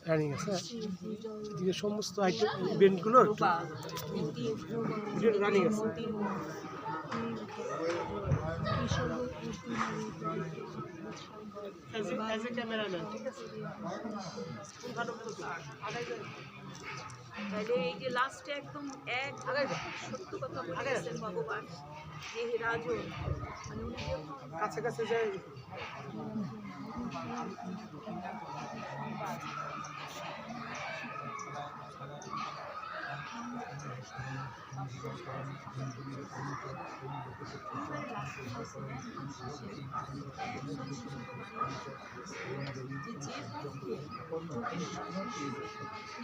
Running আছে এদিকে সমস্ত আইটেম ইভেন্টগুলো রানিং আছে। তাহলে এই যে লাস্টে একদম এক সত্য কথা বলেছেন ভগবান যে রাজন মানে উনি যখন কাছে কাছে যায়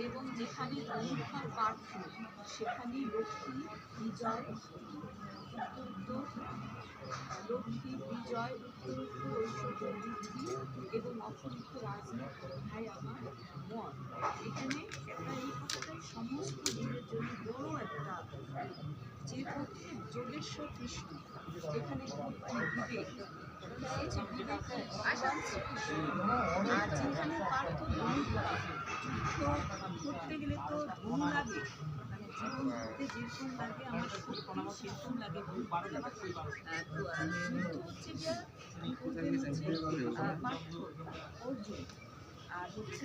এবং যেখানে পরীক্ষার পার্থ সেখানেই লক্ষ্মী বিজয় লক্ষ্মী বিজয় উত্তর ঐশ্বর্য বৃদ্ধি এবং অপরিক্ষ রাজনীতি ভাই আমার মন। এখানে একটা এই কথাটাই সমস্ত জীবের জন্য বড় একটা যে পক্ষে যোগেশ্বর কৃষ্ণ এখানে বিবেক আর যেখানে পার্থ যুদ্ধ করতে গেলে তো ধন লাগে মানে জীবন করতে যেরকম লাগে আমার শক্তি সেরকম লাগে যুদ্ধ হচ্ছে গিয়া পার্থ অর্জুন আর হচ্ছে